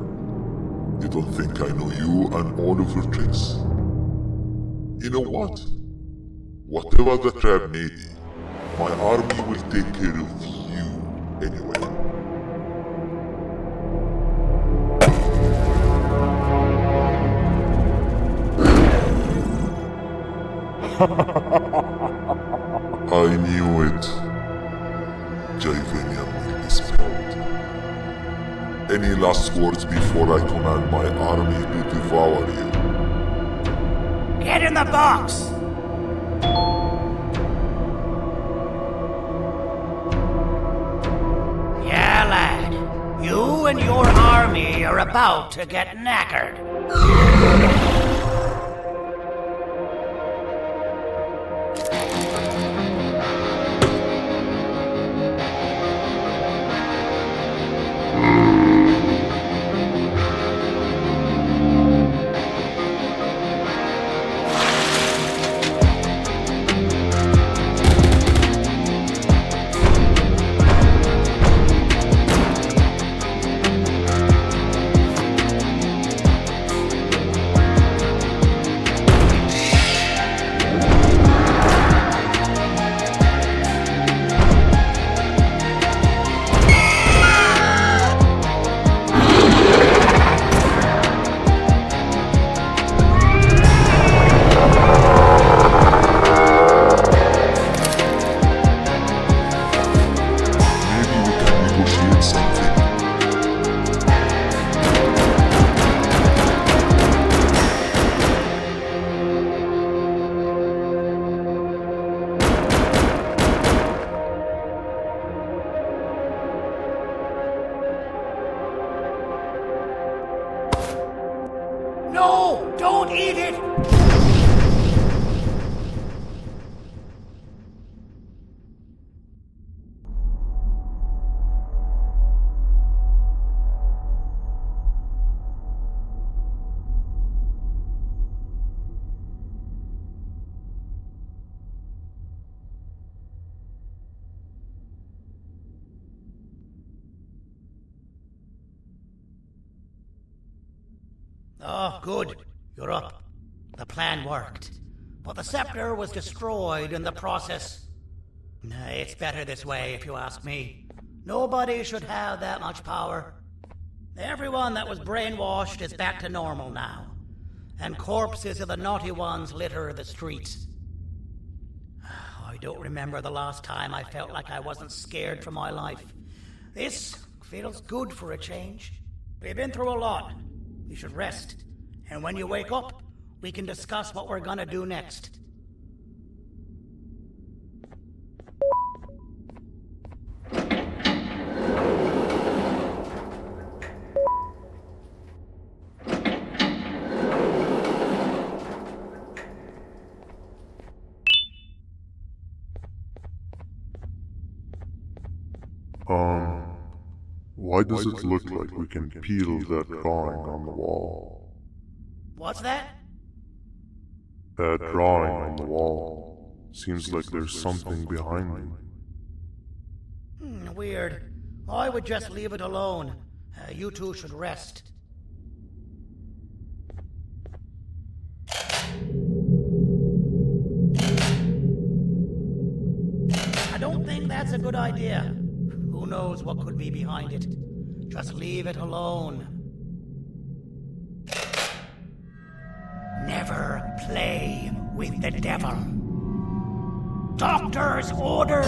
[SPEAKER 7] You don't think I know you and all of your tricks? You know what? Whatever the trap may be, my army will take care of you anyway. I knew it. Javanian will be spelled. Any last words before I command my army to devour you?
[SPEAKER 10] Get in the box! Yeah, lad. You and your army are about to get knackered. No! Don't eat it! Oh, good. You're up. The plan worked. But the scepter was destroyed in the process. It's better this way, if you ask me. Nobody should have that much power. Everyone that was brainwashed is back to normal now. And corpses of the naughty ones litter the streets. I don't remember the last time I felt like I wasn't scared for my life. This feels good for a change. We've been through a lot. You should rest. And when you wake up, we can discuss what we're gonna do next.
[SPEAKER 6] Why does it look like we can peel that drawing on the wall?
[SPEAKER 10] What's that?
[SPEAKER 6] That drawing on the wall. Seems like there's something behind it.
[SPEAKER 10] Weird. I would just leave it alone. You two should rest. I don't think that's a good idea. Who knows what could be behind it? Just leave it alone. Never play with the devil. Doctor's orders!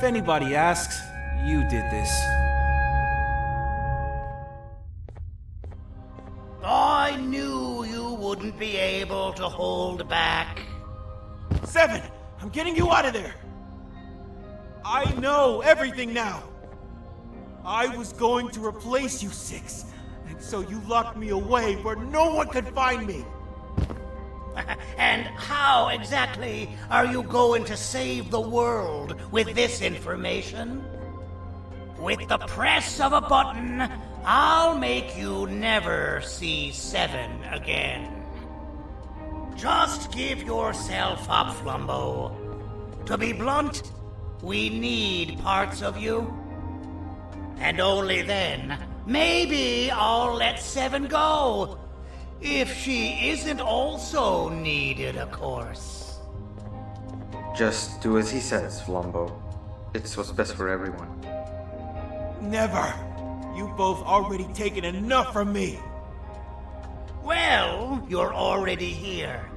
[SPEAKER 11] anybody asks, you did this.
[SPEAKER 10] I knew you wouldn't be able to hold back.
[SPEAKER 11] 7! I'm getting you out of there! I know everything now! I was going to replace you, 6, and so you locked me away where no one could find me!
[SPEAKER 10] And how exactly are you going to save the world with this information? With the press of a button, I'll make you never see 7 again. Just give yourself up, Flumbo. To be blunt, we need parts of you. And only then, maybe I'll let 7 go. If she isn't also needed, of course.
[SPEAKER 2] Just do as he says, Flumbo. It's what's best for everyone.
[SPEAKER 11] Never! You both already taken enough from me!
[SPEAKER 10] Well, you're already here.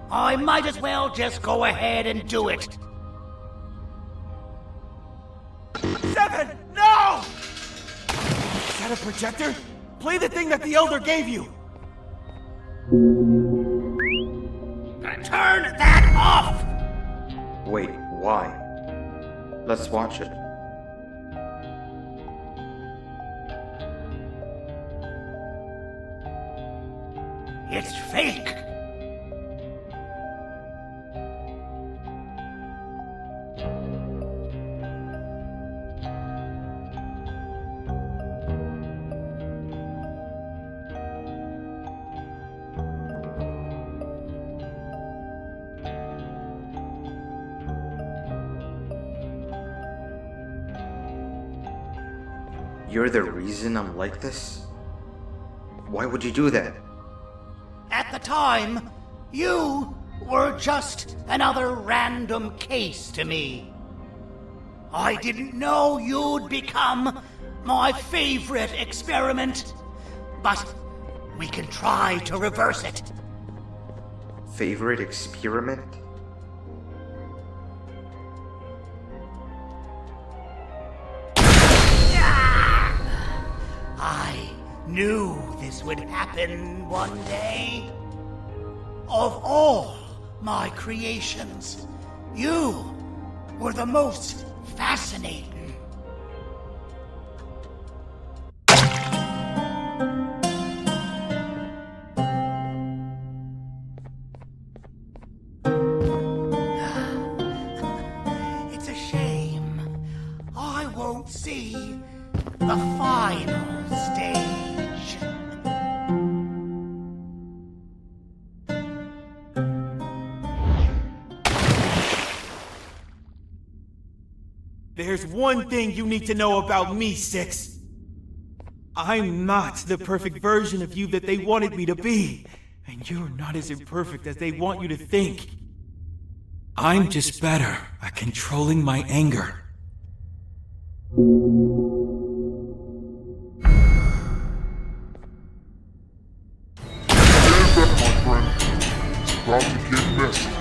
[SPEAKER 10] I might as well just go ahead and do it.
[SPEAKER 11] 7! No! Is that a projector? Play the thing that the Elder gave you!
[SPEAKER 10] Turn that off!
[SPEAKER 2] Wait, why? Let's watch it.
[SPEAKER 10] It's fake!
[SPEAKER 2] You're the reason I'm like this? Why would you do that?
[SPEAKER 10] At the time, you were just another random case to me. I didn't know you'd become my favorite experiment, but we can try to reverse it.
[SPEAKER 2] Favorite experiment?
[SPEAKER 10] I knew this would happen one day. Of all my creations, you were the most fascinating. It's a shame I won't see the final stage.
[SPEAKER 11] There's one thing you need to know about me, 6. I'm not the perfect version of you that they wanted me to be, and you're not as imperfect as they want you to think. I'm just better at controlling my anger.
[SPEAKER 7] Stand back, my friend. It's about to get messy.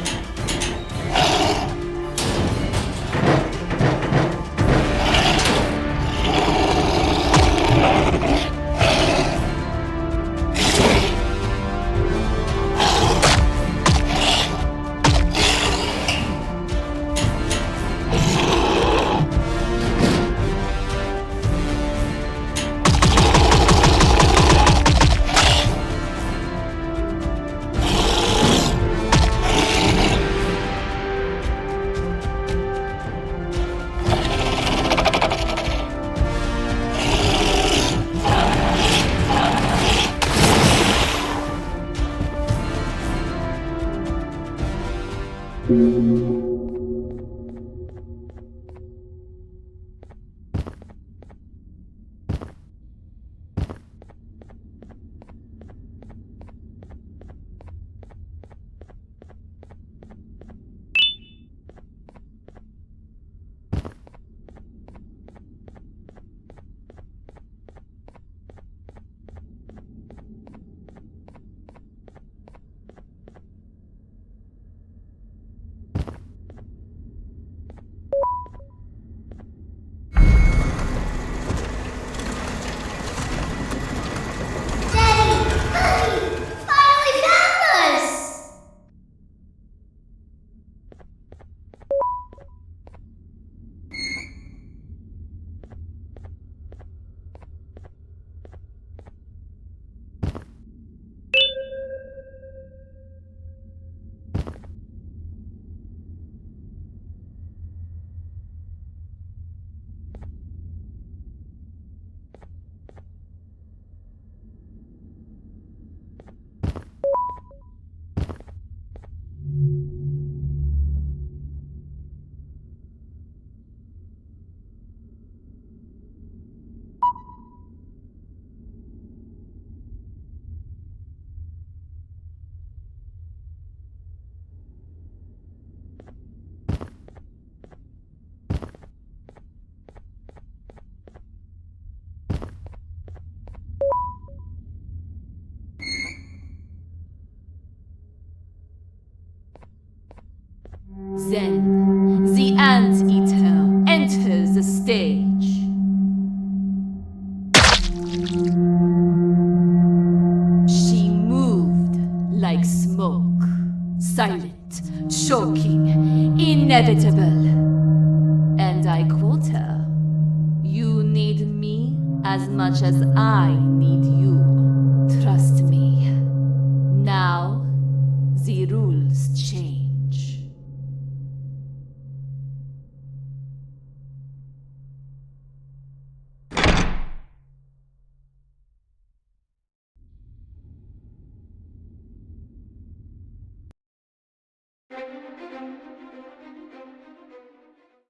[SPEAKER 5] Then, the anteater enters the stage. She moved like smoke, silent, choking, inevitable. And I quote her, "You need me as much as I need you. Trust me." Now, the rules change.